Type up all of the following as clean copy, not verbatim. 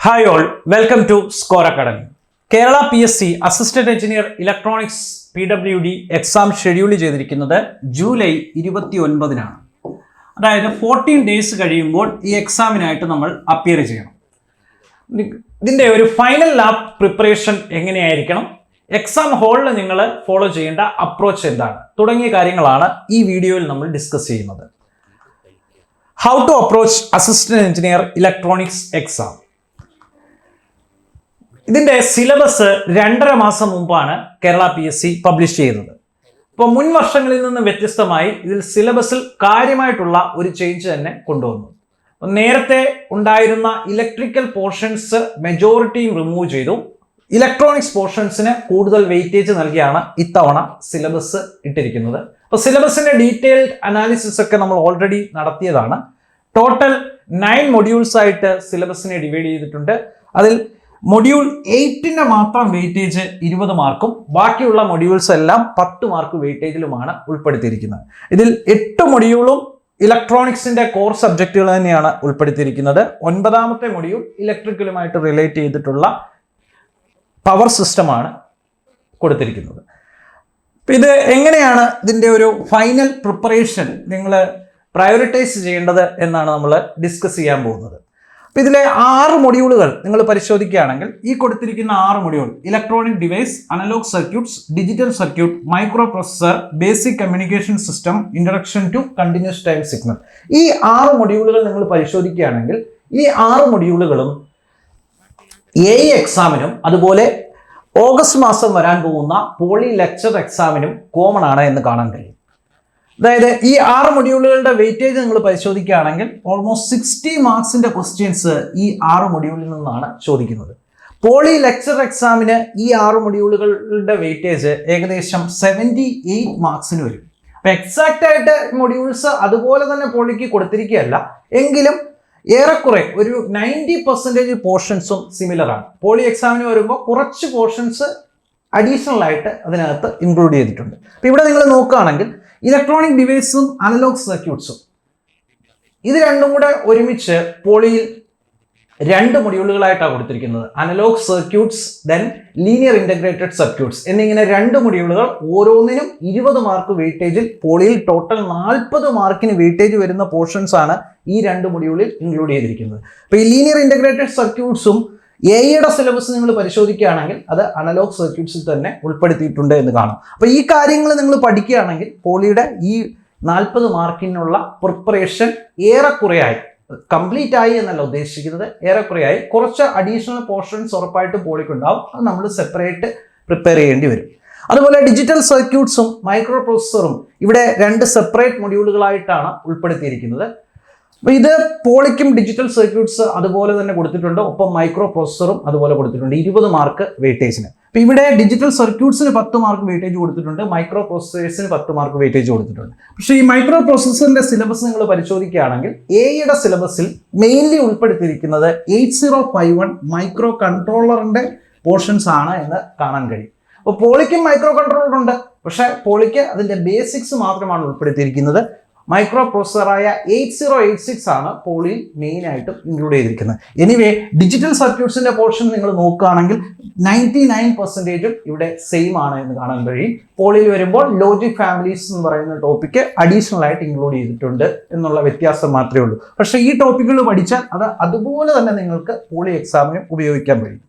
Hi all, welcome to Score Academy. Kerala PSC assistant engineer electronics PWD exam schedule ചെയ്തിരിക്കുന്നത് July 29-നാണ്. അതായത് 14 days കഴിയുമ്പോൾ ഈ എക്സാമിനായിട്ട് നമ്മൾ അപ്പിയർ ചെയ്യണം. ഇതിൻ്റെ ഒരു ഫൈനൽ ലാബ് പ്രിപ്പറേഷൻ എങ്ങനെയായിരിക്കണം, എക്സാം ഹോളിൽ നിങ്ങൾ ഫോളോ ചെയ്യേണ്ട അപ്രോച്ച് എന്താണ് തുടങ്ങിയ കാര്യങ്ങളാണ് ഈ വീഡിയോയിൽ നമ്മൾ ഡിസ്കസ് ചെയ്യുന്നത്. How to approach assistant engineer electronics exam. ഇതിൻ്റെ സിലബസ് 2.5 മാസം മുമ്പാണ് കേരള PSC പബ്ലിഷ് ചെയ്തത്. ഇപ്പോൾ മുൻ വർഷങ്ങളിൽ നിന്ന് വ്യത്യസ്തമായി ഇതിൽ സിലബസിൽ കാര്യമായിട്ടുള്ള ഒരു ചേഞ്ച് തന്നെ കൊണ്ടുവന്നു. നേരത്തെ ഉണ്ടായിരുന്ന ഇലക്ട്രിക്കൽ പോർഷൻസ് മെജോറിറ്റിയും റിമൂവ് ചെയ്തു. ഇലക്ട്രോണിക്സ് പോർഷൻസിന് കൂടുതൽ വെയിറ്റേജ് നൽകിയാണ് ഇത്തവണ സിലബസ് ഇട്ടിരിക്കുന്നത്. അപ്പോൾ സിലബസിന്റെ ഡീറ്റെയിൽഡ് അനാലിസിസ് ഒക്കെ നമ്മൾ ഓൾറെഡി നടത്തിയതാണ്. ടോട്ടൽ 9 മൊഡ്യൂൾസ് ആയിട്ട് സിലബസിനെ ഡിവൈഡ് ചെയ്തിട്ടുണ്ട്. അതിൽ മൊഡ്യൂൾ 8-ന്റെ മാത്രം വെയിറ്റേജ് 20 മാർക്കും ബാക്കിയുള്ള മൊഡ്യൂൾസ് എല്ലാം 10 മാർക്ക് വെയിറ്റേജിലുമാണ് ഉൾപ്പെടുത്തിയിരിക്കുന്നത്. ഇതിൽ 8 മൊഡ്യൂളും ഇലക്ട്രോണിക്സിന്റെ കോർ സബ്ജക്റ്റുകൾ തന്നെയാണ് ഉൾപ്പെടുത്തിയിരിക്കുന്നത്. 9ാമത്തെ മൊഡ്യൂൾ ഇലക്ട്രിക്കലുമായിട്ട് റിലേറ്റ് ചെയ്തിട്ടുള്ള പവർ സിസ്റ്റമാണ് കൊടുത്തിരിക്കുന്നത്. ഇത് എങ്ങനെയാണ് ഇതിൻ്റെ ഒരു ഫൈനൽ പ്രിപ്പറേഷൻ നിങ്ങൾ പ്രയോറിറ്റൈസ് ചെയ്യേണ്ടത് എന്നാണ് നമ്മൾ ഡിസ്കസ് ചെയ്യാൻ പോകുന്നത്. അപ്പോൾ ഇതിലെ 6 മൊഡ്യൂളുകൾ നിങ്ങൾ പരിശോധിക്കുകയാണെങ്കിൽ ഈ കൊടുത്തിരിക്കുന്ന 6 module electronic device, analog circuits, digital circuit, microprocessor, basic communication system, introduction to continuous time signal, ഈ 6 മൊഡ്യൂളുകൾ നിങ്ങൾ പരിശോധിക്കുകയാണെങ്കിൽ ഈ 6 മൊഡ്യൂളുകളും AE എക്സാമിനും അതുപോലെ ഓഗസ്റ്റ് മാസം വരാൻ പോകുന്ന പോളി ലെക്ചർ എക്സാമിനും കോമൺ ആണ് എന്ന് കാണാൻ കഴിയും. അതായത് ഈ 6 മൊഡ്യൂളുകളുടെ വെയിറ്റേജ് നിങ്ങൾ പരിശോധിക്കുകയാണെങ്കിൽ ഓൾമോസ്റ്റ് 60 മാർക്സിന്റെ ക്വസ്റ്റ്യൻസ് ഈ 6 മൊഡ്യൂളിൽ നിന്നാണ് ചോദിക്കുന്നത്. പോളി ലെക്ചർ എക്സാമിന് ഈ 6 മൊഡ്യൂളുകളുടെ വെയിറ്റേജ് ഏകദേശം 78 മാർക്സിന് വരും. അപ്പൊ എക്സാക്റ്റ് ആയിട്ട് മൊഡ്യൂൾസ് അതുപോലെ തന്നെ പോളിക്ക് കൊടുത്തിരിക്കുകയല്ല, എങ്കിലും ഏറെക്കുറെ ഒരു 90% പോർഷൻസും സിമിലർ ആണ്. പോളി എക്സാമിന് വരുമ്പോൾ കുറച്ച് പോർഷൻസ് അഡീഷണൽ ആയിട്ട് അതിനകത്ത് ഇൻക്ലൂഡ് ചെയ്തിട്ടുണ്ട്. അപ്പൊ ഇവിടെ നിങ്ങൾ നോക്കുകയാണെങ്കിൽ ഇലക്ട്രോണിക് ഡിവൈസും അനലോഗ് സർക്യൂട്ട്സും ഇത് രണ്ടും കൂടെ ഒരുമിച്ച് പോളിയിൽ 2 മൊഡ്യൂളുകളായിട്ടാണ് കൊടുത്തിരിക്കുന്നത്. Analog circuits then linear integrated circuits എന്നിങ്ങനെ 2 മൊഡ്യൂളുകൾ ഓരോന്നിനും 20 മാർക്ക് വെയിറ്റേജിൽ പോളിയിൽ ടോട്ടൽ 40 മാർക്കിന് വെയിറ്റേജ് വരുന്ന പോർഷൻസ് ആണ് ഈ 2 മൊഡ്യൂളിൽ ഇൻക്ലൂഡ് ചെയ്തിരിക്കുന്നത്. അപ്പോൾ ഈ ലീനിയർ ഇന്റഗ്രേറ്റഡ് സർക്യൂട്ട്സും AEയുടെ സിലബസ് നിങ്ങൾ പരിശോധിക്കുകയാണെങ്കിൽ അത് അനലോഗ് സർക്യൂട്ട്സിൽ തന്നെ ഉൾപ്പെടുത്തിയിട്ടുണ്ട് എന്ന് കാണാം. അപ്പോൾ ഈ കാര്യങ്ങൾ നിങ്ങൾ പഠിക്കുകയാണെങ്കിൽ പോളിയുടെ ഈ 40 മാർക്കിനുള്ള പ്രിപ്പറേഷൻ ഏറെക്കുറയായി, കംപ്ലീറ്റ് ആയി എന്നല്ല ഉദ്ദേശിക്കുന്നത്, ഏറെക്കുറയായി. കുറച്ച് അഡീഷണൽ പോർഷൻസ് ഉറപ്പായിട്ട് പോളിക്കുണ്ടാവും, അത് നമ്മൾ സെപ്പറേറ്റ് പ്രിപ്പയർ ചെയ്യേണ്ടി വരും. അതുപോലെ ഡിജിറ്റൽ സർക്യൂട്ട്സും മൈക്രോ പ്രൊസസറും ഇവിടെ 2 സെപ്പറേറ്റ് മൊഡ്യൂളുകളായിട്ടാണ് ഉൾപ്പെടുത്തിയിരിക്കുന്നത്. അപ്പോൾ ഇത് പോളിക്കും ഡിജിറ്റൽ സർക്യൂട്ട്സ് അതുപോലെ തന്നെ കൊടുത്തിട്ടുണ്ട്, ഒപ്പം മൈക്രോ പ്രൊസസറും അതുപോലെ കൊടുത്തിട്ടുണ്ട് 20 മാർക്ക് വെയിറ്റേജിന്. അപ്പോൾ ഇവിടെ ഡിജിറ്റൽ സർക്യൂട്ട്സിന് 10 മാർക്ക് വെയിറ്റേജ് കൊടുത്തിട്ടുണ്ട്, മൈക്രോ പ്രൊസസേഴ്സിന് 10 മാർക്ക് വെയിറ്റേജ് കൊടുത്തിട്ടുണ്ട്. പക്ഷേ ഈ മൈക്രോ പ്രൊസസറിന്റെ സിലബസ് നിങ്ങൾ പരിശോധിക്കുകയാണെങ്കിൽ AEയുടെ സിലബസിൽ മെയിൻലി ഉൾപ്പെടുത്തിയിരിക്കുന്നത് 8051 മൈക്രോ കൺട്രോളറിന്റെ പോർഷൻസ് ആണ് എന്ന് കാണാൻ കഴിയും. അപ്പോൾ പോളിക്കും മൈക്രോ കൺട്രോളർ ഉണ്ട്, പക്ഷേ പോളിക്ക് അതിന്റെ ബേസിക്സ് മാത്രമാണ് ഉൾപ്പെടുത്തിയിരിക്കുന്നത്. മൈക്രോ പ്രൊസസറായ 8086 ആണ് പോളിയിൽ മെയിൻ ആയിട്ടും ഇൻക്ലൂഡ് ചെയ്തിരിക്കുന്നത്. എനിവേ ഡിജിറ്റൽ സർക്യൂട്ട്സിന്റെ പോർഷൻ നിങ്ങൾ നോക്കുകയാണെങ്കിൽ 99% ഇവിടെ സെയിം ആണ് എന്ന് കാണാൻ കഴിയും. പോളിയിൽ വരുമ്പോൾ ലോജിക് ഫാമിലീസ് എന്ന് പറയുന്ന ടോപ്പിക്ക് അഡീഷണൽ ആയിട്ട് ഇൻക്ലൂഡ് ചെയ്തിട്ടുണ്ട് എന്നുള്ള വ്യത്യാസം മാത്രമേ ഉള്ളൂ. പക്ഷേ ഈ ടോപ്പിക്കുകൾ പഠിച്ചാൽ അത് അതുപോലെ തന്നെ നിങ്ങൾക്ക് പോളി എക്സാമിനും ഉപയോഗിക്കാൻ കഴിയും.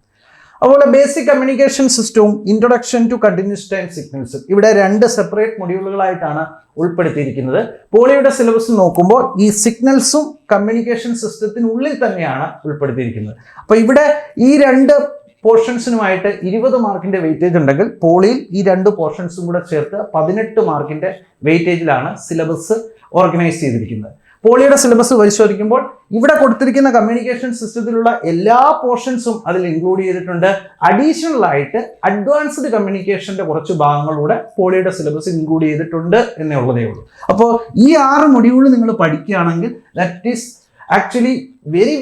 അതുപോലെ ബേസിക് കമ്മ്യൂണിക്കേഷൻ സിസ്റ്റവും ഇൻട്രൊഡക്ഷൻ ടു കണ്ടിന്യൂസ് ടൈം സിഗ്നൽസും ഇവിടെ 2 സെപ്പറേറ്റ് മൊഡ്യൂളുകളായിട്ടാണ് ഉൾപ്പെടുത്തിയിരിക്കുന്നത്. പോളിയുടെ സിലബസ് നോക്കുമ്പോൾ ഈ സിഗ്നൽസും കമ്മ്യൂണിക്കേഷൻ സിസ്റ്റത്തിനുള്ളിൽ തന്നെയാണ് ഉൾപ്പെടുത്തിയിരിക്കുന്നത്. അപ്പോൾ ഇവിടെ ഈ 2 പോർഷൻസിനുമായിട്ട് 20 മാർക്കിന്റെ വെയിറ്റേജ് ഉണ്ടെങ്കിൽ പോളിയിൽ ഈ 2 പോർഷൻസും കൂടെ ചേർത്ത് 18 മാർക്കിന്റെ വെയിറ്റേജിലാണ് സിലബസ് ഓർഗനൈസ് ചെയ്തിരിക്കുന്നത്. പോളിയുടെ സിലബസ് പരിശോധിക്കുമ്പോൾ ഇവിടെ കൊടുത്തിരിക്കുന്ന കമ്മ്യൂണിക്കേഷൻ സിസ്റ്റത്തിലുള്ള എല്ലാ പോർഷൻസും അതിൽ ഇൻക്ലൂഡ് ചെയ്തിട്ടുണ്ട്. അഡീഷണൽ ആയിട്ട് അഡ്വാൻസ്ഡ് കമ്മ്യൂണിക്കേഷന്റെ കുറച്ച് ഭാഗങ്ങളൂടെ പോളിയുടെ സിലബസ് ഇൻക്ലൂഡ് ചെയ്തിട്ടുണ്ട് എന്നേ ഉള്ളതേ ഉള്ളൂ. അപ്പോൾ ഈ 6 മൊഡ്യൂൾ നിങ്ങൾ പഠിക്കുകയാണെങ്കിൽ that is actually very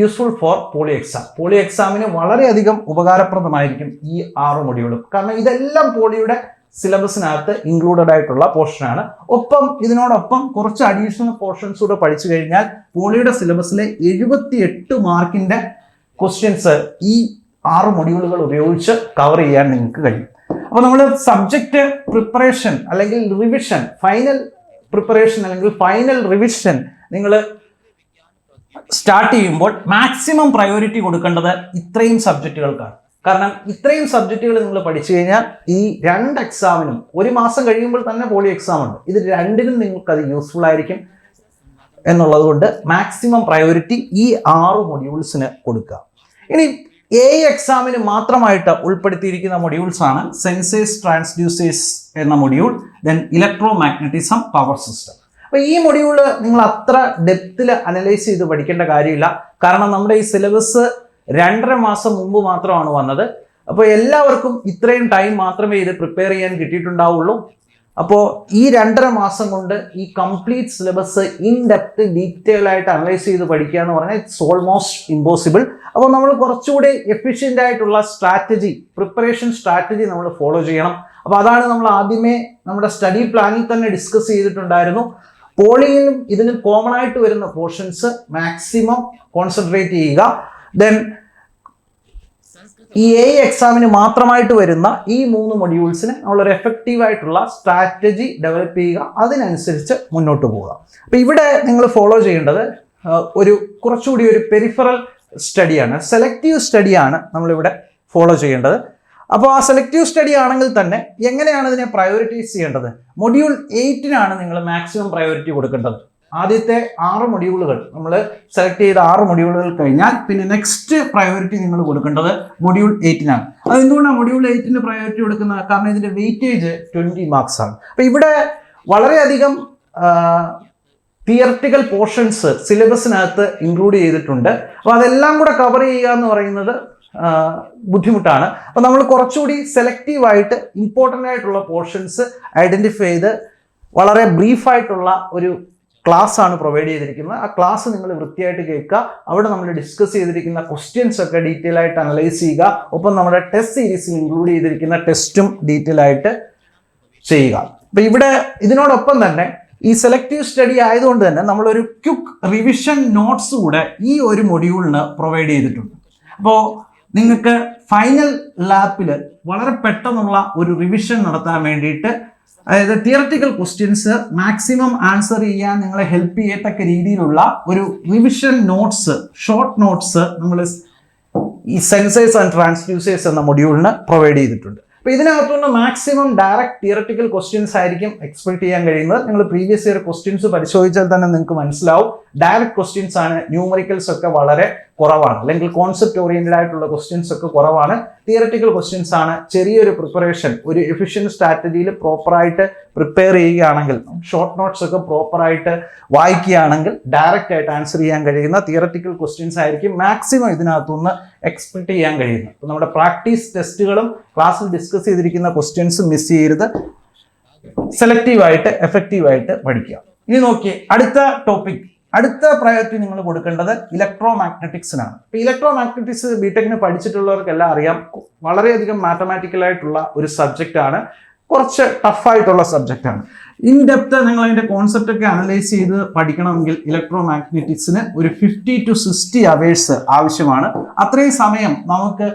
useful for poly exam. Poly എക്സാമിന് വളരെയധികം ഉപകാരപ്രദമായിരിക്കും ഈ 6 മൊഡ്യൂളും. കാരണം ഇതെല്ലാം പോളിയുടെ സിലബസിനകത്ത് ഇൻക്ലൂഡഡ് ആയിട്ടുള്ള പോർഷനാണ്. ഒപ്പം ഇതിനോടൊപ്പം കുറച്ച് അഡീഷണൽ പോർഷൻസ് കൂടെ പഠിച്ചു കഴിഞ്ഞാൽ പോളിയുടെ സിലബസിലെ 78 മാർക്കിന്റെ ക്വസ്റ്റ്യൻസ് ഈ 6 മൊഡ്യൂളുകൾ ഉപയോഗിച്ച് കവർ ചെയ്യാൻ നിങ്ങൾക്ക് കഴിയും. അപ്പോൾ നമ്മൾ സബ്ജക്റ്റ് പ്രിപ്പറേഷൻ അല്ലെങ്കിൽ റിവിഷൻ, ഫൈനൽ പ്രിപ്പറേഷൻ അല്ലെങ്കിൽ ഫൈനൽ റിവിഷൻ നിങ്ങൾ സ്റ്റാർട്ട് ചെയ്യുമ്പോൾ മാക്സിമം പ്രയോറിറ്റി കൊടുക്കേണ്ടത് ഇത്രയും സബ്ജക്റ്റുകൾക്കാണ്. കാരണം ഇത്രയും സബ്ജക്റ്റുകൾ നിങ്ങൾ പഠിച്ചു കഴിഞ്ഞാൽ ഈ 2 എക്സാമിനും 1 മാസം കഴിയുമ്പോൾ തന്നെ പോളി എക്സാം ഉണ്ട്, ഇത് രണ്ടിനും നിങ്ങൾക്ക് അത് യൂസ്ഫുൾ ആയിരിക്കും എന്നുള്ളത് കൊണ്ട് മാക്സിമം പ്രയോറിറ്റി ഈ 6 മൊഡ്യൂൾസിന് കൊടുക്കുക. ഇനി എക്സാമിന് മാത്രമായിട്ട് ഉൾപ്പെടുത്തിയിരിക്കുന്ന മൊഡ്യൂൾസ് ആണ് സെൻസേഴ്സ് ട്രാൻസ്ഡ്യൂസേഴ്സ് എന്ന module, then electro magnetism, power system. അപ്പോൾ ഈ മൊഡ്യൂള് നിങ്ങൾ അത്ര ഡെപ്തിൽ അനലൈസ് ചെയ്ത് പഠിക്കേണ്ട കാര്യമില്ല. കാരണം നമ്മുടെ ഈ സിലബസ് 2.5 മാസം മുമ്പ് മാത്രമാണ് വന്നത്. അപ്പോൾ എല്ലാവർക്കും ഇത്രയും ടൈം മാത്രമേ ഇത് പ്രിപ്പയർ ചെയ്യാൻ കിട്ടിയിട്ടുണ്ടാവുള്ളൂ. അപ്പോൾ ഈ 2.5 മാസം കൊണ്ട് ഈ complete syllabus in depth detail ആയിട്ട് അനലൈസ് ചെയ്ത് പഠിക്കുക എന്ന് പറഞ്ഞാൽ ഇറ്റ്സ് ഓൾമോസ്റ്റ് ഇമ്പോസിബിൾ. അപ്പോൾ നമ്മൾ കുറച്ചുകൂടി എഫിഷ്യൻ്റ് ആയിട്ടുള്ള സ്ട്രാറ്റജി, പ്രിപ്പറേഷൻ സ്ട്രാറ്റജി നമ്മൾ ഫോളോ ചെയ്യണം. അപ്പോൾ അതാണ് നമ്മൾ ആദ്യമേ നമ്മുടെ സ്റ്റഡി പ്ലാനിൽ തന്നെ ഡിസ്കസ് ചെയ്തിട്ടുണ്ടായിരുന്നു. പോളിയിലും ഇതിനും കോമൺ ആയിട്ട് വരുന്ന പോർഷൻസ് മാക്സിമം കോൺസെൻട്രേറ്റ് ചെയ്യുക. ദെൻ ഈ എക്സാമിന് മാത്രമായിട്ട് വരുന്ന ഈ 3 മൊഡ്യൂൾസിന് നമ്മളൊരു എഫക്റ്റീവ് ആയിട്ടുള്ള സ്ട്രാറ്റജി ഡെവലപ്പ് ചെയ്യുക, അതിനനുസരിച്ച് മുന്നോട്ട് പോവുക. അപ്പോൾ ഇവിടെ നിങ്ങൾ ഫോളോ ചെയ്യേണ്ടത് കുറച്ചുകൂടി ഒരു പെരിഫറൽ സ്റ്റഡിയാണ്, സെലക്റ്റീവ് സ്റ്റഡിയാണ് നമ്മളിവിടെ ഫോളോ ചെയ്യേണ്ടത്. അപ്പോൾ ആ സെലക്റ്റീവ് സ്റ്റഡി ആണെങ്കിൽ തന്നെ എങ്ങനെയാണ് ഇതിനെ പ്രയോറിറ്റൈസ് ചെയ്യേണ്ടത്? മൊഡ്യൂൾ 8-നാണ് നിങ്ങൾ മാക്സിമം പ്രയോറിറ്റി കൊടുക്കേണ്ടത്. ആദ്യത്തെ 6 മൊഡ്യൂളുകൾ നമ്മൾ സെലക്ട് ചെയ്ത 6 മൊഡ്യൂളുകൾ കഴിഞ്ഞാൽ പിന്നെ നെക്സ്റ്റ് പ്രയോറിറ്റി നിങ്ങൾ കൊടുക്കേണ്ടത് മൊഡ്യൂൾ 8-നാണ്. അതെന്തുകൊണ്ടാണ് മൊഡ്യൂൾ 8-ന് പ്രയോറിറ്റി കൊടുക്കുന്നത്? കാരണം ഇതിന്റെ വെയിറ്റേജ് 20 മാർക്സ് ആണ്. അപ്പോൾ ഇവിടെ വളരെയധികം തിയററ്റിക്കൽ പോർഷൻസ് സിലബസിനകത്ത് ഇൻക്ലൂഡ് ചെയ്തിട്ടുണ്ട്. അപ്പോൾ അതെല്ലാം കൂടെ കവർ ചെയ്യുക എന്ന് പറയുന്നത് ബുദ്ധിമുട്ടാണ്. അപ്പോൾ നമ്മൾ കുറച്ചുകൂടി സെലക്റ്റീവായിട്ട് ഇമ്പോർട്ടൻ്റ് ആയിട്ടുള്ള പോർഷൻസ് ഐഡൻറ്റിഫൈ ചെയ്ത് വളരെ ബ്രീഫായിട്ടുള്ള ഒരു ക്ലാസ് ആണ് പ്രൊവൈഡ് ചെയ്തിരിക്കുന്നത്. ആ ക്ലാസ് നിങ്ങൾ വൃത്തിയായിട്ട് കേൾക്കുക. അവിടെ നമ്മൾ ഡിസ്കസ് ചെയ്തിരിക്കുന്ന ക്വസ്റ്റ്യൻസ് ഒക്കെ ഡീറ്റെയിൽ ആയിട്ട് അനലൈസ് ചെയ്യുക. ഒപ്പം നമ്മുടെ ടെസ്റ്റ് സീരീസിൽ ഇൻക്ലൂഡ് ചെയ്തിരിക്കുന്ന ടെസ്റ്റും ഡീറ്റെയിൽ ആയിട്ട് ചെയ്യുക. അപ്പോൾ ഇവിടെ ഇതിനോടൊപ്പം തന്നെ ഈ സെലക്റ്റീവ് സ്റ്റഡി ആയതുകൊണ്ട് തന്നെ നമ്മളൊരു ക്വിക്ക് റിവിഷൻ നോട്ട്സ് കൂടെ ഈ ഒരു മൊഡ്യൂളിന് പ്രൊവൈഡ് ചെയ്തിട്ടുണ്ട്. അപ്പോൾ നിങ്ങൾക്ക് ഫൈനൽ ലാപ്പിൽ വളരെ പെട്ടെന്നുള്ള ഒരു റിവിഷൻ നടത്താൻ വേണ്ടിയിട്ട്, അതായത് തിയററ്റിക്കൽ ക്വസ്റ്റ്യൻസ് മാക്സിമം ആൻസർ ചെയ്യാൻ നിങ്ങളെ ഹെൽപ്പ് ചെയ്യത്തക്ക രീതിയിലുള്ള ഒരു റിവിഷൻ നോട്ട്സ്, ഷോർട്ട് നോട്ട്സ് നമ്മൾ ഈ സെൻസേഴ്സ് ആൻഡ് ട്രാൻസ്ഡ്യൂസേഴ്സ് എന്ന മൊഡ്യൂളിന് പ്രൊവൈഡ് ചെയ്തിട്ടുണ്ട്. അപ്പോൾ ഇതിനകത്തുനിന്ന് മാക്സിമം ഡയറക്റ്റ് തിയററ്റിക്കൽ ക്വസ്റ്റ്യൻസ് ആയിരിക്കും എക്സ്പെക്ട് ചെയ്യാൻ കഴിയുന്നത്. നിങ്ങൾ പ്രീവിയസ് ഇയർ ക്വസ്റ്റ്യൻസ് പരിശോധിച്ചാൽ തന്നെ നിങ്ങൾക്ക് മനസ്സിലാവും, ഡയറക്റ്റ് ക്വസ്റ്റ്യൻസ് ആണ്. ന്യൂമറിക്കൽസ് ഒക്കെ വളരെ കുറവാണ്, അല്ലെങ്കിൽ കോൺസെപ്റ്റ് ഓറിയന്റഡ് ആയിട്ടുള്ള ക്വസ്റ്റ്യൻസ് ഒക്കെ കുറവാണ്. തിയററ്റിക്കൽ ക്വസ്റ്റ്യൻസ് ആണ്. ചെറിയൊരു പ്രിപ്പറേഷൻ, ഒരു എഫിഷ്യൻറ്റ് സ്ട്രാറ്റജിയിൽ പ്രോപ്പറായിട്ട് പ്രിപ്പയർ ചെയ്യുകയാണെങ്കിൽ, ഷോർട്ട് നോട്ട്സ് ഒക്കെ പ്രോപ്പറായിട്ട് വായിക്കുകയാണെങ്കിൽ ഡയറക്റ്റ് ആയിട്ട് ആൻസർ ചെയ്യാൻ കഴിയുന്ന തിയററ്റിക്കൽ ക്വസ്റ്റ്യൻസ് ആയിരിക്കും മാക്സിമം ഇതിനകത്തുനിന്ന് എക്സ്പെക്ട് ചെയ്യാൻ കഴിയുന്നത്. അപ്പോൾ നമ്മുടെ പ്രാക്ടീസ് ടെസ്റ്റുകളും ക്ലാസ്സിൽ ഡിസ്കസ് ചെയ്തിരിക്കുന്ന ക്വസ്റ്റ്യൻസും മിസ് ചെയ്യരുത്. സെലക്റ്റീവായിട്ട് എഫക്റ്റീവായിട്ട് പഠിക്കുക. ഇനി നോക്കിയേ, അടുത്ത പ്രയോറിറ്റി നിങ്ങൾ കൊടുക്കേണ്ടത് ഇലക്ട്രോ മാഗ്നറ്റിക്സിനാണ്. ഇപ്പോൾ ഇലക്ട്രോ മാഗ്നറ്റിക്സ് ബിടെക്കിന് പഠിച്ചിട്ടുള്ളവർക്കെല്ലാം അറിയാം, വളരെയധികം മാത്തമാറ്റിക്കൽ ആയിട്ടുള്ള ഒരു സബ്ജക്റ്റാണ്, കുറച്ച് ടഫായിട്ടുള്ള സബ്ജക്റ്റാണ്. ഇൻ ഡെപ്ത് നിങ്ങൾ അതിൻ്റെ കോൺസെപ്റ്റ് ഒക്കെ അനലൈസ് ചെയ്ത് പഠിക്കണമെങ്കിൽ ഇലക്ട്രോ മാഗ്നറ്റിക്സിന് ഒരു 50 to 60 അവേഴ്സ് ആവശ്യമാണ്. അത്രയും സമയം നമുക്ക്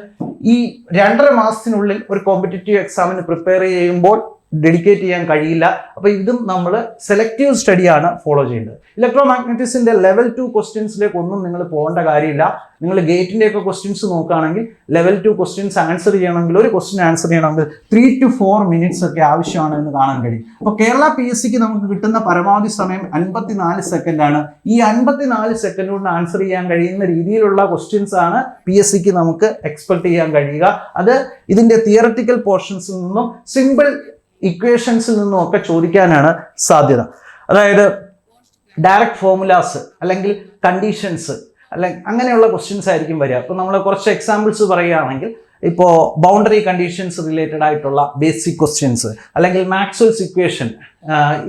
ഈ 2.5 മാസത്തിനുള്ളിൽ ഒരു കോമ്പറ്റീറ്റീവ് എക്സാമിന് പ്രിപ്പയർ ചെയ്യുമ്പോൾ ഡെഡിക്കേറ്റ് ചെയ്യാൻ കഴിയില്ല. അപ്പോൾ ഇതും നമ്മൾ സെലക്റ്റീവ് സ്റ്റഡിയാണ് ഫോളോ ചെയ്യേണ്ടത്. ഇലക്ട്രോ മാഗ്നറ്റിക്സിന്റെ ലെവൽ 2 ക്വസ്റ്റ്യൻസിലേക്ക് ഒന്നും നിങ്ങൾ പോകേണ്ട കാര്യമില്ല. നിങ്ങൾ ഗേറ്റിന്റെ ഒക്കെ ക്വസ്റ്റ്യൻസ് നോക്കുകയാണെങ്കിൽ ലെവൽ 2 ക്വസ്റ്റ്യൻസ് ആൻസർ ചെയ്യണമെങ്കിൽ, ഒരു ക്വസ്റ്റ്യൻ ആൻസർ ചെയ്യണമെങ്കിൽ 3 to 4 മിനിറ്റ്സ് ഒക്കെ ആവശ്യമാണ് എന്ന് കാണാൻ കഴിയും. അപ്പോൾ കേരള PSCക്ക് നമുക്ക് കിട്ടുന്ന പരമാവധി സമയം 54 സെക്കൻഡാണ്. ഈ 54 സെക്കൻഡ് കൊണ്ട് ആൻസർ ചെയ്യാൻ കഴിയുന്ന രീതിയിലുള്ള ക്വസ്റ്റ്യൻസ് ആണ് PSCക്ക് നമുക്ക് എക്സ്പെക്ട് ചെയ്യാൻ കഴിയുക. അത് ഇതിന്റെ തിയററ്റിക്കൽ പോർഷൻസിൽ നിന്നും സിമ്പിൾ ഇക്വേഷൻസിൽ നിന്നും ഒക്കെ ചോദിക്കാനാണ് സാധ്യത. അതായത് ഡയറക്റ്റ് ഫോർമുലാസ് അല്ലെങ്കിൽ കണ്ടീഷൻസ് അല്ലെങ്കിൽ അങ്ങനെയുള്ള ക്വസ്റ്റ്യൻസ് ആയിരിക്കും വരിക. അപ്പോൾ നമ്മൾ കുറച്ച് എക്സാമ്പിൾസ് പറയുകയാണെങ്കിൽ, ഇപ്പോൾ ബൗണ്ടറി കണ്ടീഷൻസ് റിലേറ്റഡ് ആയിട്ടുള്ള ബേസിക് ക്വസ്റ്റ്യൻസ്, അല്ലെങ്കിൽ മാക്സ്വെൽസ് ഇക്വേഷൻ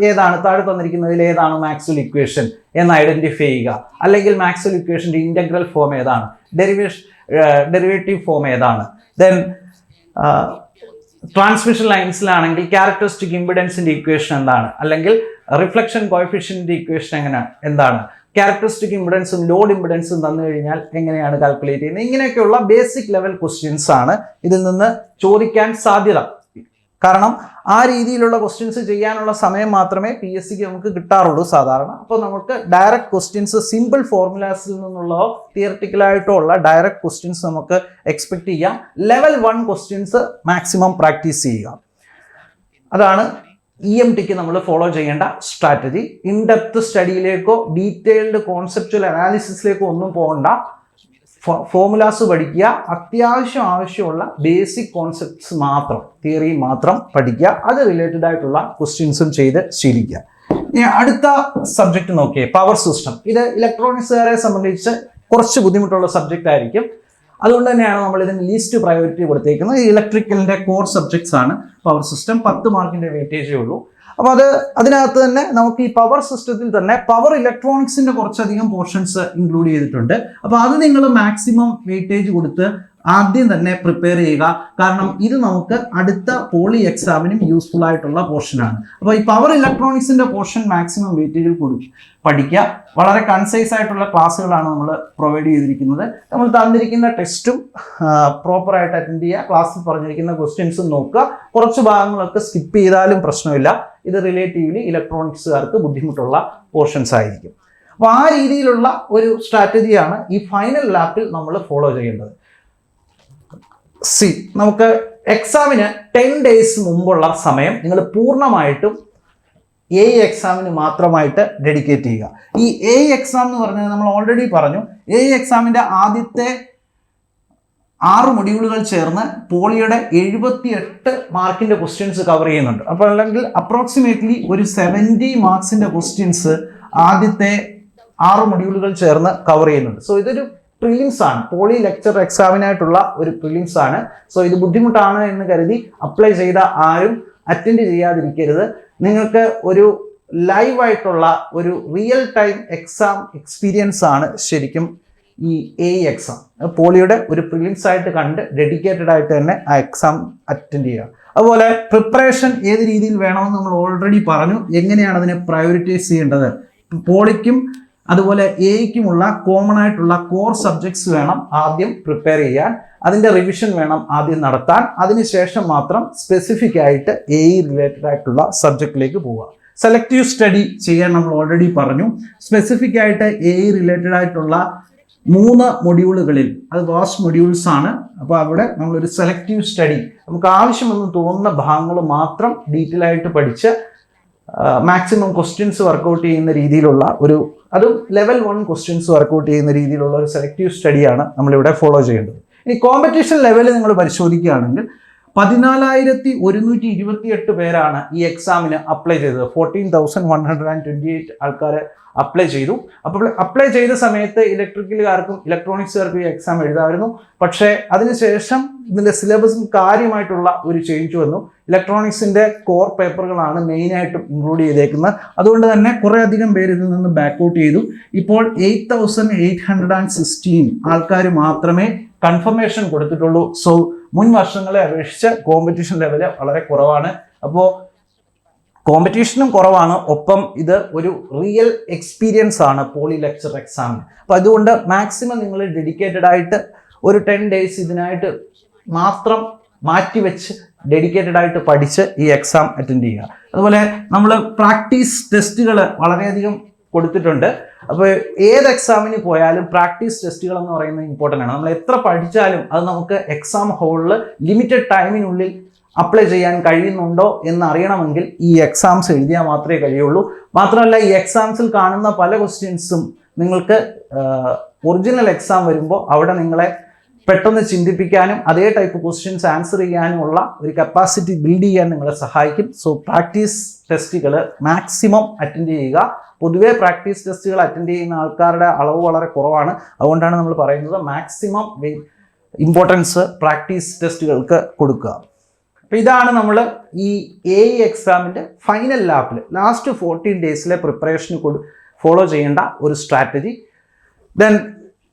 ഏതാണ്, താഴെ തന്നിരിക്കുന്നതിൽ ഏതാണ് മാക്സ്വെൽ ഇക്വേഷൻ എന്ന് ഐഡന്റിഫൈ ചെയ്യുക, അല്ലെങ്കിൽ മാക്സ്വെൽ ഇക്വേഷൻ്റെ ഇൻ്റഗ്രൽ ഫോം ഏതാണ്, ഡെറിവേറ്റീവ് ഫോം ഏതാണ്, ദെൻ ട്രാൻസ്മിഷൻ ലൈൻസിലാണെങ്കിൽ ക്യാരക്ടറിസ്റ്റിക് ഇമ്പിഡൻസിന്റെ ഇക്വേഷൻ എന്താണ്, അല്ലെങ്കിൽ റിഫ്ലക്ഷൻ കോഎഫിഷ്യന്റിന്റെ ഇക്വേഷൻ എന്താണ്, ക്യാരക്ടറിസ്റ്റിക് ഇമ്പിഡൻസും ലോഡ് ഇമ്പിഡൻസും തന്നു കഴിഞ്ഞാൽ എങ്ങനെയാണ് കാൽക്കുലേറ്റ് ചെയ്യുന്നത്, ഇങ്ങനെയൊക്കെയുള്ള ബേസിക് ലെവൽ ക്വസ്റ്റ്യൻസ് ആണ് ഇതിൽ നിന്ന് ചോദിക്കാൻ സാധ്യത. കാരണം ആ രീതിയിലുള്ള ക്വസ്റ്റ്യൻസ് ചെയ്യാനുള്ള സമയം മാത്രമേ PSC നമുക്ക് കിട്ടാറുള്ളൂ സാധാരണ. അപ്പോൾ നമുക്ക് ഡയറക്റ്റ് ക്വസ്റ്റ്യൻസ് സിമ്പിൾ ഫോർമുലാസിൽ നിന്നുള്ളതോ തിയററ്റിക്കലായിട്ടോ ഉള്ള ഡയറക്റ്റ് ക്വസ്റ്റ്യൻസ് നമുക്ക് എക്സ്പെക്ട് ചെയ്യാം. ലെവൽ 1 ക്വസ്റ്റ്യൻസ് മാക്സിമം പ്രാക്ടീസ് ചെയ്യുക. അതാണ് EMTക്ക് നമ്മൾ ഫോളോ ചെയ്യേണ്ട സ്ട്രാറ്റജി. ഇൻ ഡെപ്ത് സ്റ്റഡിയിലേക്കോ ഡീറ്റെയിൽഡ് കോൺസെപ്ച്വൽ അനാലിസിസിലേക്കോ ഒന്നും പോകണ്ട. ഫോർമുലാസ് പഠിക്കുക, അത്യാവശ്യം ആവശ്യമുള്ള ബേസിക് കോൺസെപ്റ്റ്സ് മാത്രം, തിയറി മാത്രം പഠിക്കുക, അത് റിലേറ്റഡ് ആയിട്ടുള്ള ക്വസ്റ്റ്യൻസും ചെയ്ത് ശീലിക്കുക. ഇനി അടുത്ത സബ്ജക്റ്റ് നോക്കിയേ, പവർ സിസ്റ്റം. ഇത് ഇലക്ട്രോണിക്സുകാരെ സംബന്ധിച്ച് കുറച്ച് ബുദ്ധിമുട്ടുള്ള സബ്ജക്റ്റ് ആയിരിക്കും. അതുകൊണ്ട് തന്നെയാണ് നമ്മൾ ഇതിന് ലീസ്റ്റ് പ്രയോറിറ്റി കൊടുത്തേക്കുന്നത്. ഇലക്ട്രിക്കലിന്റെ കോർ സബ്ജക്ട്സ് ആണ് പവർ സിസ്റ്റം. 10 മാർക്കിന്റെ വെയിറ്റേജേ ഉള്ളൂ. അപ്പോൾ അതിനകത്ത് തന്നെ നമുക്ക് ഈ പവർ സിസ്റ്റത്തിൽ തന്നെ പവർ ഇലക്ട്രോണിക്സിന്റെ കുറച്ചധികം പോർഷൻസ് ഇൻക്ലൂഡ് ചെയ്തിട്ടുണ്ട്. അപ്പോൾ അത് നിങ്ങൾ മാക്സിമം വെയിറ്റേജ് കൊടുത്ത് ആദ്യം തന്നെ പ്രിപ്പയർ ചെയ്യുക. കാരണം ഇത് നമുക്ക് അടുത്ത പോളി എക്സാമിനും യൂസ്ഫുൾ ആയിട്ടുള്ള പോർഷനാണ്. അപ്പോൾ ഈ പവർ ഇലക്ട്രോണിക്സിന്റെ പോർഷൻ മാക്സിമം വെയിറ്റേജിൽ പഠിക്കുക. വളരെ കൺസൈസ് ആയിട്ടുള്ള ക്ലാസ്സുകളാണ് നമ്മൾ പ്രൊവൈഡ് ചെയ്തിരിക്കുന്നത്. നമ്മൾ തന്നിരിക്കുന്ന ടെസ്റ്റും പ്രോപ്പറായിട്ട് അറ്റൻഡ് ചെയ്യുക, ക്ലാസ്സിൽ പറഞ്ഞിരിക്കുന്ന ക്വസ്റ്റ്യൻസും നോക്കുക. കുറച്ച് ഭാഗങ്ങളൊക്കെ സ്കിപ്പ് ചെയ്താലും പ്രശ്നമില്ല. ഇത് റിലേറ്റീവ്ലി ഇലക്ട്രോണിക്സുകാർക്ക് ബുദ്ധിമുട്ടുള്ള പോർഷൻസ് ആയിരിക്കും. അപ്പോൾ ആ രീതിയിലുള്ള ഒരു സ്ട്രാറ്റജിയാണ് ഈ ഫൈനൽ ലാപ്പിൽ നമ്മൾ ഫോളോ ചെയ്യേണ്ടത്. നമുക്ക് എക്സാമിന് 10 days മുമ്പുള്ള സമയം നിങ്ങൾ പൂർണ്ണമായിട്ടും എക്സാമിന് മാത്രമായിട്ട് ഡെഡിക്കേറ്റ് ചെയ്യുക. ഈ എക്സാം എന്ന് പറഞ്ഞാൽ നമ്മൾ ഓൾറെഡി പറഞ്ഞു, എക്സാമിന്റെ ആദ്യത്തെ 6 മൊഡ്യൂളുകൾ ചേർന്ന് പോളിയുടെ 78 മാർക്കിന്റെ ക്വസ്റ്റ്യൻസ് കവർ ചെയ്യുന്നുണ്ട്. അപ്പോൾ അല്ലെങ്കിൽ അപ്രോക്സിമേറ്റ്ലി ഒരു 70 മാർക്സിന്റെ ക്വസ്റ്റ്യൻസ് ആദ്യത്തെ 6 മൊഡ്യൂളുകൾ ചേർന്ന് കവർ ചെയ്യുന്നുണ്ട്. സോ ഇതൊരു പ്രിലിംസ് ആണ്, പോളി ലെക്ചർ എക്സാമിനായിട്ടുള്ള ഒരു പ്രിലിംസ് ആണ്. സോ ഇത് ബുദ്ധിമുട്ടാണ് എന്ന് കരുതി അപ്ലൈ ചെയ്ത ആരും അറ്റൻഡ് ചെയ്യാതിരിക്കരുത്. നിങ്ങൾക്ക് ഒരു ലൈവായിട്ടുള്ള ഒരു റിയൽ ടൈം എക്സാം എക്സ്പീരിയൻസ് ആണ് ശരിക്കും ഈ എക്സാം. പോളിയുടെ ഒരു പ്രിലിംസ് ആയിട്ട് കണ്ട് ഡെഡിക്കേറ്റഡ് ആയിട്ട് തന്നെ ആ എക്സാം അറ്റൻഡ് ചെയ്യുക. അതുപോലെ പ്രിപ്പറേഷൻ ഏത് രീതിയിൽ വേണമെന്ന് നമ്മൾ ഓൾറെഡി പറഞ്ഞു. എങ്ങനെയാണ് അതിനെ പ്രയോറിറ്റൈസ് ചെയ്യേണ്ടത്, പോളിക്കും അതുപോലെ എയ്ക്കുമുള്ള കോമൺ ആയിട്ടുള്ള കോർ സബ്ജക്ട്സ് വേണം ആദ്യം പ്രിപ്പയർ ചെയ്യാൻ. അതിൻ്റെ റിവിഷൻ വേണം ആദ്യം നടത്താൻ. അതിനുശേഷം മാത്രം സ്പെസിഫിക് ആയിട്ട് റിലേറ്റഡ് ആയിട്ടുള്ള സബ്ജക്റ്റിലേക്ക് പോവുക. സെലക്റ്റീവ് സ്റ്റഡി ചെയ്യാൻ നമ്മൾ ഓൾറെഡി പറഞ്ഞു. സ്പെസിഫിക് ആയിട്ട് റിലേറ്റഡ് ആയിട്ടുള്ള 3 മൊഡ്യൂളുകളിൽ, അത് വാസ്റ്റ് മൊഡ്യൂൾസ് ആണ്. അപ്പോൾ അവിടെ നമ്മളൊരു സെലക്റ്റീവ് സ്റ്റഡി, നമുക്ക് ആവശ്യമെന്ന് തോന്നുന്ന ഭാഗങ്ങൾ മാത്രം ഡീറ്റെയിൽ ആയിട്ട് പഠിച്ച് മാക്സിമം ക്വസ്റ്റ്യൻസ് വർക്കൗട്ട് ചെയ്യുന്ന രീതിയിലുള്ള അതും ലെവൽ 1 ക്വസ്റ്റ്യൻസ് വർക്കൗട്ട് ചെയ്യുന്ന രീതിയിലുള്ള ഒരു സെലക്റ്റീവ് സ്റ്റഡിയാണ് നമ്മളിവിടെ ഫോളോ ചെയ്യേണ്ടത്. ഇനി കോമ്പറ്റീഷൻ ലെവൽ നിങ്ങൾ പരിശോധിക്കുകയാണെങ്കിൽ 14,128 പേരാണ് ഈ എക്സാമിന് അപ്ലൈ ചെയ്തത്. 14,128 ആൾക്കാർ അപ്ലൈ ചെയ്തു. അപ്പോൾ അപ്ലൈ ചെയ്ത സമയത്ത് ഇലക്ട്രിക്കലുകാർക്കും ഇലക്ട്രോണിക്സുകാർക്കും ഈ എക്സാം എഴുതാമായിരുന്നു. പക്ഷേ അതിനുശേഷം ഇതിൻ്റെ സിലബസിൽ കാര്യമായിട്ടുള്ള ഒരു ചേഞ്ച് വന്നു. ഇലക്ട്രോണിക്സിൻ്റെ കോർ പേപ്പറുകളാണ് മെയിനായിട്ടും ഇൻക്ലൂഡ് ചെയ്തേക്കുന്നത്. അതുകൊണ്ട് തന്നെ കുറേ അധികം പേര് ഇതിൽ നിന്ന് ബാക്കൗട്ട് ചെയ്തു. ഇപ്പോൾ 8,816 ആൾക്കാർ മാത്രമേ കൺഫർമേഷൻ കൊടുത്തിട്ടുള്ളൂ. സോ മുൻ വർഷങ്ങളെ അപേക്ഷിച്ച് കോമ്പറ്റീഷൻ ലെവല് വളരെ കുറവാണ്. അപ്പോൾ കോമ്പറ്റീഷനും കുറവാണ്, ഒപ്പം ഇത് ഒരു റിയൽ എക്സ്പീരിയൻസ് ആണ് പോളി ലെക്ചർ എക്സാമിന്. അപ്പം അതുകൊണ്ട് മാക്സിമം നിങ്ങൾ ഡെഡിക്കേറ്റഡ് ആയിട്ട് ഒരു 10 days ഇതിനായിട്ട് മാത്രം മാറ്റിവെച്ച് ഡെഡിക്കേറ്റഡ് ആയിട്ട് പഠിച്ച് ഈ എക്സാം അറ്റൻഡ് ചെയ്യുക. അതുപോലെ നമ്മൾ പ്രാക്ടീസ് ടെസ്റ്റുകൾ വളരെയധികം കൊടുത്തിട്ടുണ്ട്. അപ്പോൾ ഏത് എക്സാമിന് പോയാലും പ്രാക്ടീസ് ടെസ്റ്റുകൾ എന്ന് പറയുന്നത് ഇമ്പോർട്ടൻ്റ് ആണ്. നമ്മൾ എത്ര പഠിച്ചാലും അത് നമുക്ക് എക്സാം ഹോളിൽ ലിമിറ്റഡ് ടൈമിനുള്ളിൽ അപ്ലൈ ചെയ്യാൻ കഴിയുന്നുണ്ടോ എന്ന് അറിയണമെങ്കിൽ ഈ എക്സാംസ് എഴുതിയാൽ മാത്രമേ കഴിയുള്ളൂ. മാത്രമല്ല ഈ എക്സാംസിൽ കാണുന്ന പല ക്വസ്റ്റ്യൻസും നിങ്ങൾക്ക് ഒറിജിനൽ എക്സാം വരുമ്പോൾ അവിടെ നിങ്ങളെ പെട്ടെന്ന് ചിന്തിപ്പിക്കാനും അതേ ടൈപ്പ് ക്വസ്റ്റ്യൻസ് ആൻസർ ചെയ്യാനുമുള്ള ഒരു കപ്പാസിറ്റി ബിൽഡ് ചെയ്യാൻ നിങ്ങളെ സഹായിക്കും. സോ പ്രാക്ടീസ് ടെസ്റ്റുകൾ മാക്സിമം അറ്റൻഡ് ചെയ്യുക. പൊതുവേ പ്രാക്ടീസ് ടെസ്റ്റുകൾ അറ്റൻഡ് ചെയ്യുന്ന ആൾക്കാരുടെ അളവ് വളരെ കുറവാണ്. അതുകൊണ്ടാണ് നമ്മൾ പറയുന്നത് മാക്സിമം ഇമ്പോർട്ടൻസ് പ്രാക്ടീസ് ടെസ്റ്റുകൾക്ക് കൊടുക്കുക. അപ്പോൾ ഇതാണ് നമ്മൾ ഈ എക്സാമിൻ്റെ ഫൈനൽ ലാപ്പിൽ ലാസ്റ്റ് 14 days പ്രിപ്പറേഷന് ഫോളോ ചെയ്യേണ്ട ഒരു strategy. Then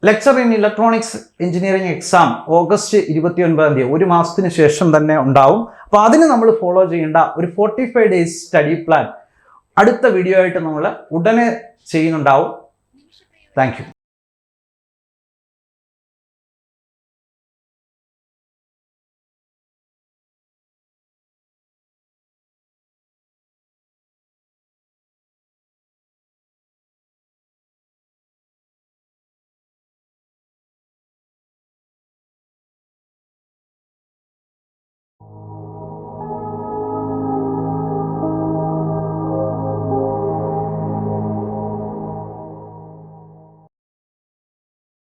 lecture in electronics engineering exam August 29 ഒരു മാസത്തിന് ശേഷം തന്നെ ഉണ്ടാവും. അപ്പോൾ അതിന് നമ്മൾ ഫോളോ ചെയ്യേണ്ട ഒരു 45 ഡേയ്സ് സ്റ്റഡി പ്ലാൻ അടുത്ത വീഡിയോ ആയിട്ട് നമ്മൾ ഉടനെ ചെയ്യുന്നുണ്ടാവും. Thank you.